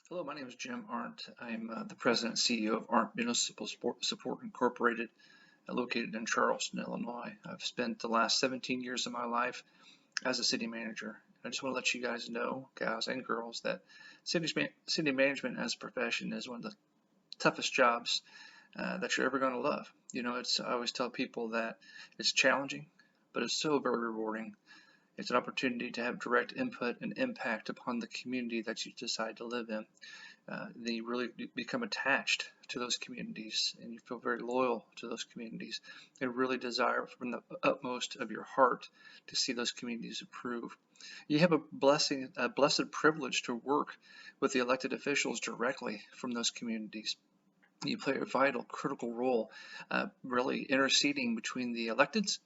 Hello, my name is Jim Arndt. I'm the president and CEO of Arndt Municipal Support Incorporated, located in Charleston, Illinois. I've spent the last 17 years of my life as a city manager. I just want to let you guys know, guys and girls, that city management as a profession is one of the toughest jobs that you're ever going to love. I always tell people that it's challenging, but it's so very rewarding. It's an opportunity to have direct input and impact upon the community that you decide to live in. Then you really become attached to those communities and you feel very loyal to those communities and really desire from the utmost of your heart to see those communities improve. You have a blessed privilege to work with the elected officials directly from those communities. You play a vital, critical role, really interceding between the electeds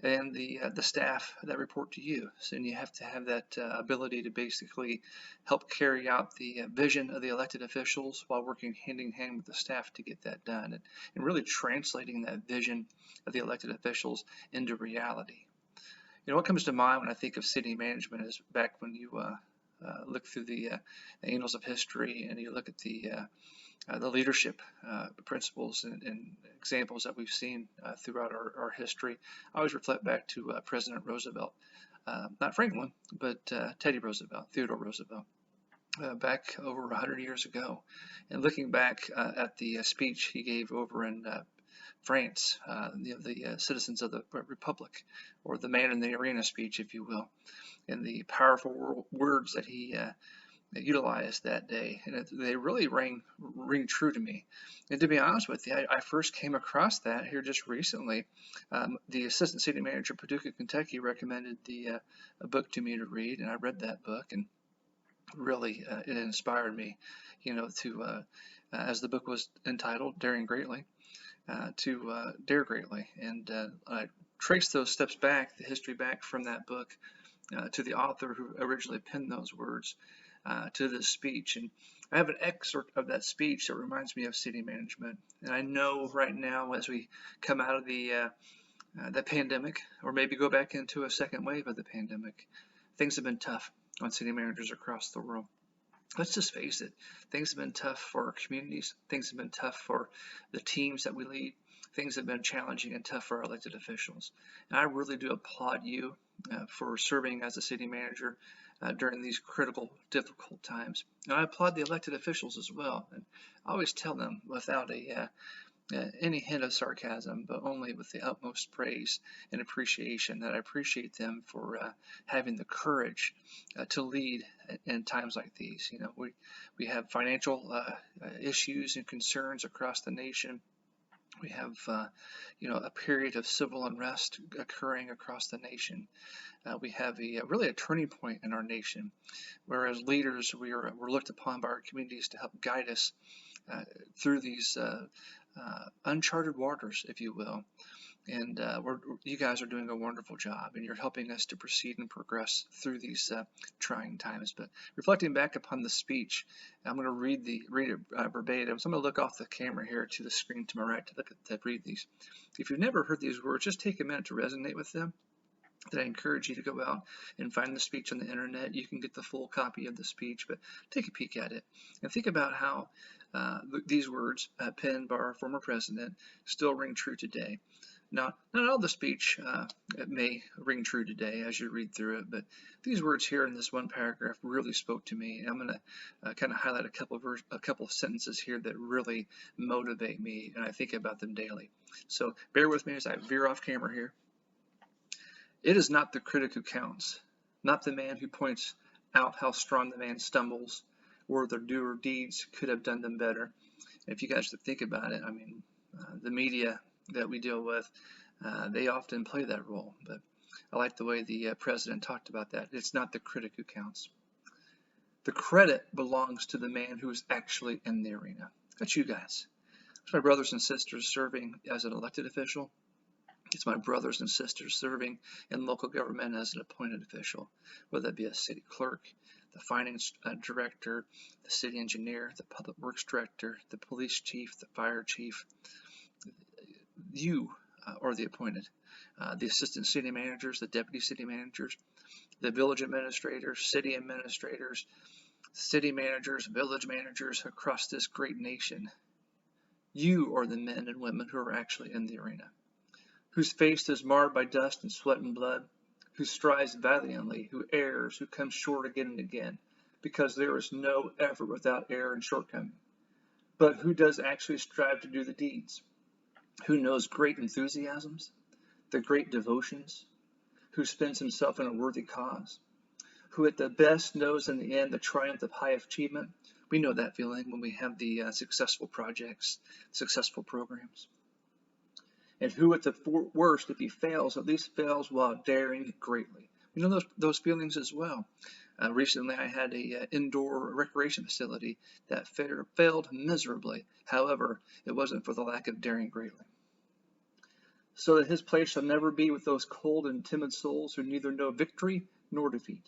and the staff that report to you. So and you have to have that ability to basically help carry out the vision of the elected officials while working hand in hand with the staff to get that done, and really translating that vision of the elected officials into reality. What comes to mind when I think of city management is back when you look through the annals of history and you look at the leadership principles and examples that we've seen throughout our history. I always reflect back to President Roosevelt, not Franklin, but Teddy Roosevelt, Theodore Roosevelt, back over 100 years ago. And looking back at the speech he gave over in France, the citizens of the Republic, or the man in the arena speech, if you will, and the powerful words that he utilized that day, and they really ring true to me. And to be honest with you, I first came across that here just recently. The assistant city manager of Paducah, Kentucky, recommended a book to me to read, and I read that book, and really it inspired me, to as the book was entitled, Daring Greatly, to dare greatly, and I traced those steps back, the history back from that book to the author who originally penned those words to this speech. And I have an excerpt of that speech that reminds me of city management. And I know right now, as we come out of the pandemic, or maybe go back into a second wave of the pandemic, things have been tough on city managers across the world. Let's just face it, things have been tough for our communities. Things have been tough for the teams that we lead. Things have been challenging and tough for our elected officials. And I really do applaud you for serving as a city manager during these critical, difficult times. And I applaud the elected officials as well. And I always tell them without any hint of sarcasm, but only with the utmost praise and appreciation, that I appreciate them for having the courage to lead in times like these. We have financial issues and concerns across the nation. We have, a period of civil unrest occurring across the nation. We have really a turning point in our nation, where as leaders we're looked upon by our communities to help guide us through these uncharted waters, if you will. And you guys are doing a wonderful job, and you're helping us to proceed and progress through these trying times. But reflecting back upon the speech, I'm going to read it verbatim. So I'm going to look off the camera here to the screen to my right to read these. If you've never heard these words, just take a minute to resonate with them. That I encourage you to go out and find the speech on the internet. You can get the full copy of the speech, but take a peek at it and think about how these words penned by our former president still ring true today. Now, not all the speech may ring true today as you read through it, but these words here in this one paragraph really spoke to me. And I'm going to kind of highlight a couple of sentences here that really motivate me, and I think about them daily. So bear with me as I veer off camera here. It is not the critic who counts, not the man who points out how strong the man stumbles, or their doer deeds could have done them better. And if you guys think about it, I mean, the media that we deal with, they often play that role. But I like the way the president talked about that. It's not the critic who counts. The credit belongs to the man who is actually in the arena. That's you guys. It's my brothers and sisters serving as an elected official. It's my brothers and sisters serving in local government as an appointed official, whether that be a city clerk, the finance director, the city engineer, the public works director, the police chief, the fire chief. You are the appointed. The assistant city managers, the deputy city managers, the village administrators, city administrators, city managers, village managers across this great nation. You are the men and women who are actually in the arena, whose face is marred by dust and sweat and blood, who strives valiantly, who errs, who comes short again and again, because there is no effort without error and shortcoming. But who does actually strive to do the deeds? Who knows great enthusiasms, the great devotions, who spends himself in a worthy cause, who at the best knows in the end the triumph of high achievement. We know that feeling when we have the successful projects, successful programs. And who at the worst, if he fails, at least fails while daring greatly. We know those feelings as well. Recently, I had a indoor recreation facility that failed miserably. However, it wasn't for the lack of daring greatly. So that his place shall never be with those cold and timid souls who neither know victory nor defeat.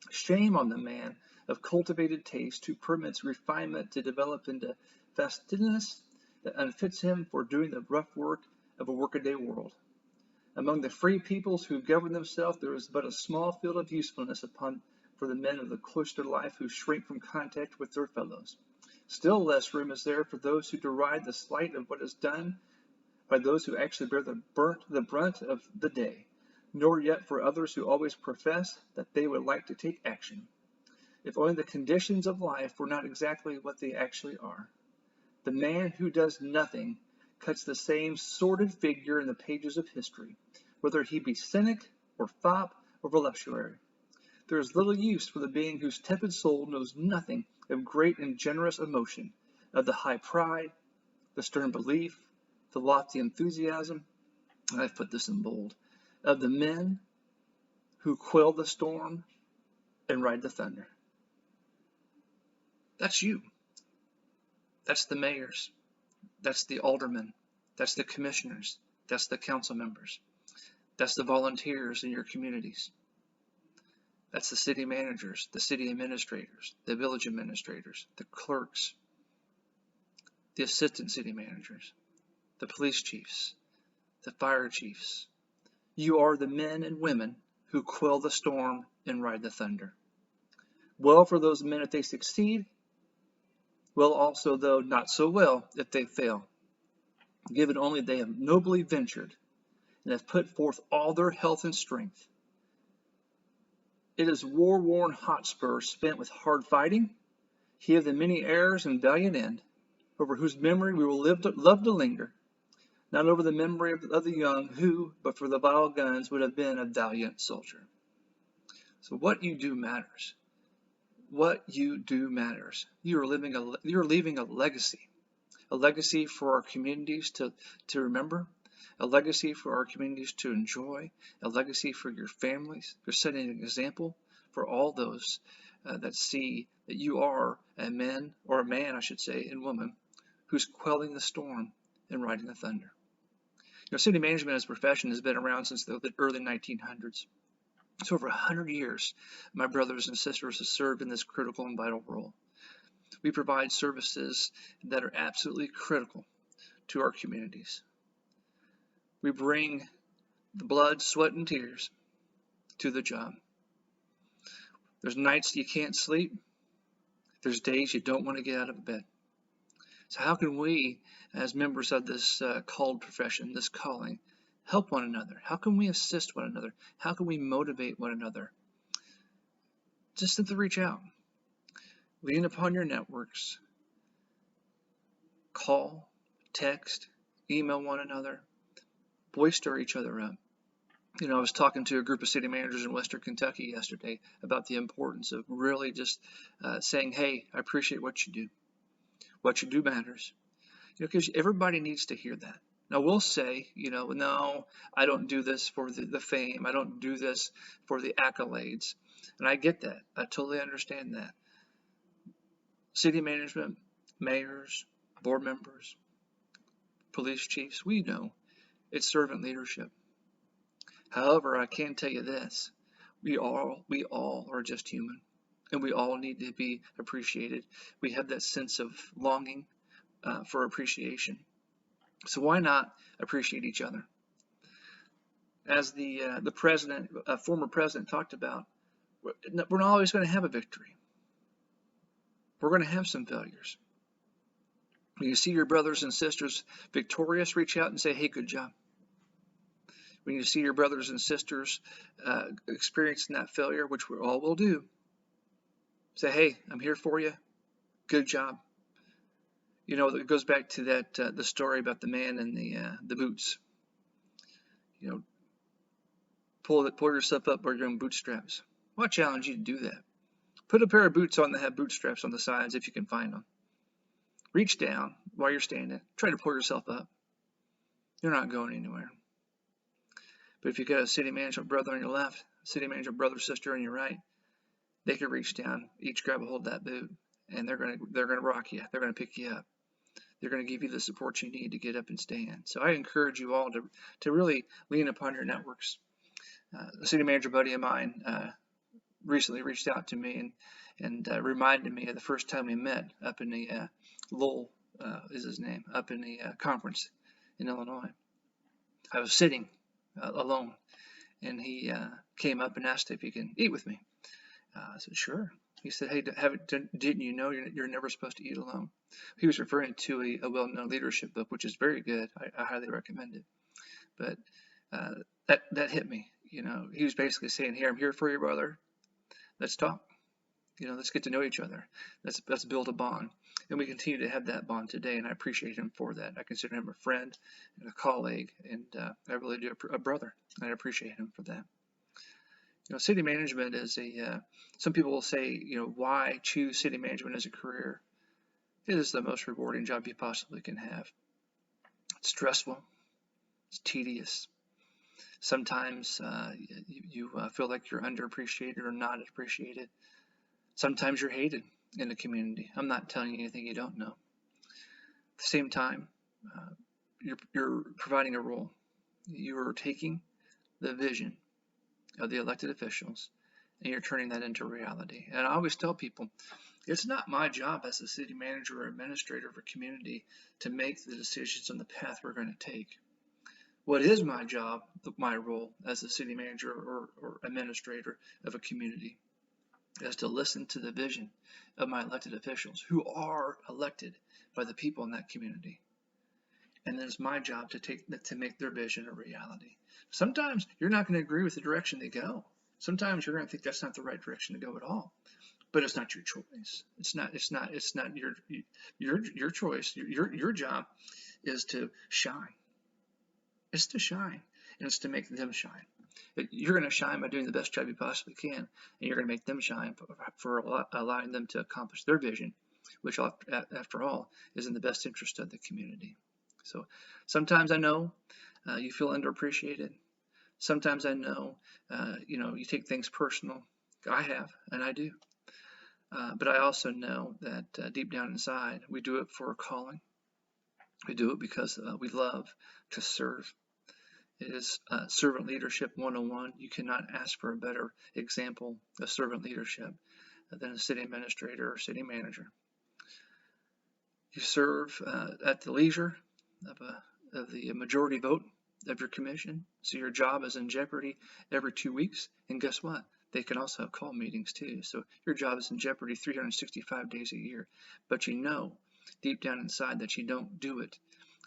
Shame on the man of cultivated taste who permits refinement to develop into fastidiousness that unfits him for doing the rough work of a workaday world. Among the free peoples who govern themselves, there is but a small field of usefulness for the men of the cloister life who shrink from contact with their fellows. Still less room is there for those who deride the slight of what is done by those who actually bear the brunt of the day, nor yet for others who always profess that they would like to take action. If only the conditions of life were not exactly what they actually are. The man who does nothing cuts the same sordid figure in the pages of history, whether he be cynic or fop or voluptuary. There is little use for the being whose tepid soul knows nothing of great and generous emotion, of the high pride, the stern belief, the lofty enthusiasm, and I've put this in bold, of the men who quell the storm and ride the thunder. That's you. That's the mayors. That's the aldermen. That's the commissioners. That's the council members. That's the volunteers in your communities. That's the city managers, the city administrators, the village administrators, the clerks, the assistant city managers, the police chiefs, the fire chiefs. You are the men and women who quell the storm and ride the thunder. Well for those men if they succeed, well also, though not so well, if they fail, given only they have nobly ventured and have put forth all their health and strength. It is war-worn Hotspur spent with hard fighting, he of the many errors and valiant end, over whose memory we will love to linger, not over the memory of the young who, but for the vile guns, would have been a valiant soldier. So what you do matters. What you do matters. You're leaving a legacy for our communities to remember, a legacy for our communities to enjoy, a legacy for your families. You're setting an example for all those that see that you are a man, or a man, I should say, and woman, who's quelling the storm and riding the thunder. City management as a profession has been around since the early 1900s. So over 100 years, my brothers and sisters have served in this critical and vital role. We provide services that are absolutely critical to our communities. We bring the blood, sweat, and tears to the job. There's nights you can't sleep. There's days you don't want to get out of bed. So how can we, as members of this called profession, this calling, help one another? How can we assist one another? How can we motivate one another? Just simply reach out. Lean upon your networks. Call, text, email one another. Boister each other up. I was talking to a group of city managers in Western Kentucky yesterday about the importance of really just saying, hey, I appreciate what you do. What you do matters. Because everybody needs to hear that. Now we'll say, no, I don't do this for the fame. I don't do this for the accolades. And I get that. I totally understand that. City management, mayors, board members, police chiefs, we know it's servant leadership. However, I can tell you this, we all are just human, and we all need to be appreciated. We have that sense of longing for appreciation. So why not appreciate each other? As the former president talked about, we're not always going to have a victory. We're going to have some failures. When you see your brothers and sisters victorious, reach out and say, hey, good job. When you see your brothers and sisters experiencing that failure, which we all will do, say, hey, I'm here for you. Good job. You know, it goes back to that the story about the man in the boots. You know, pull yourself up by your own bootstraps. Well, I challenge you to do that. Put a pair of boots on that have bootstraps on the sides if you can find them. Reach down while you're standing. Try to pull yourself up. You're not going anywhere. But if you've got a city management brother on your left, a city management brother or sister on your right, they can reach down, each grab a hold of that boot, and they're gonna rock you. They're gonna pick you up. They're gonna give you the support you need to get up and stand. So I encourage you all to really lean upon your networks. A city manager buddy of mine recently reached out to me and reminded me of the first time we met up in the Lowell is his name, up in the conference in Illinois. I was sitting alone, and he came up and asked if he can eat with me. I said, sure. He said, hey, didn't you know you're never supposed to eat alone? He was referring to a well-known leadership book, which is very good. I highly recommend it. But that hit me. You know, he was basically saying, here, I'm here for you, brother. Let's talk. You know, let's get to know each other. Let's build a bond. And we continue to have that bond today, and I appreciate him for that. I consider him a friend and a colleague, and I really do a brother, and I appreciate him for that. You know, city management is some people will say, you know, why choose city management as a career? It is the most rewarding job you possibly can have. It's stressful. It's tedious. Sometimes you feel like you're underappreciated or not appreciated. Sometimes you're hated in the community. I'm not telling you anything you don't know. At the same time, you're providing a role. You are taking the vision of the elected officials and you're turning that into reality. And I always tell people, it's not my job as a city manager or administrator of a community to make the decisions on the path we're going to take. What is my job, my role as a city manager or administrator of a community, is to listen to the vision of my elected officials who are elected by the people in that community. And then it's my job to make their vision a reality. Sometimes you're not going to agree with the direction they go. Sometimes you're going to think that's not the right direction to go at all. But it's not your choice. It's not your choice. Your job is to shine. It's to shine, and it's to make them shine. You're going to shine by doing the best job you possibly can, and you're going to make them shine for allowing them to accomplish their vision, which after all is in the best interest of the community. So sometimes I know you feel underappreciated. Sometimes I know you take things personal. I have, and I do. But I also know that deep down inside, we do it for a calling. We do it because we love to serve. It is servant leadership 101. You cannot ask for a better example of servant leadership than a city administrator or city manager. You serve at the leisure of the majority vote of your commission, so your job is in jeopardy every 2 weeks. And guess what? They can also have call meetings too. So your job is in jeopardy 365 days a year. But you know deep down inside that you don't do it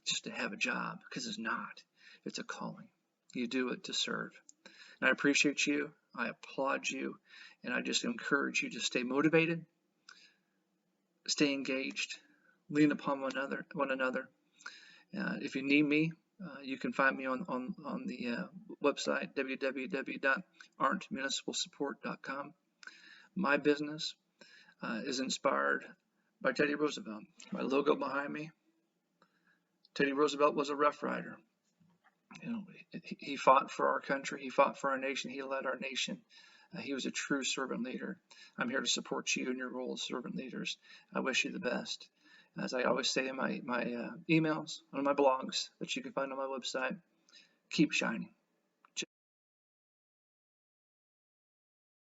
just to have a job, because it's not. It's a calling. You do it to serve. And I appreciate you. I applaud you. And I just encourage you to stay motivated, stay engaged, lean upon one another. If you need me, you can find me on the website, www.arndtmunicipalsupport.com. My business is inspired by Teddy Roosevelt. My logo behind me, Teddy Roosevelt was a Rough Rider. You know, he fought for our country. He fought for our nation. He led our nation. He was a true servant leader. I'm here to support you in your role as servant leaders. I wish you the best. As I always say in my emails, on my blogs that you can find on my website, keep shining.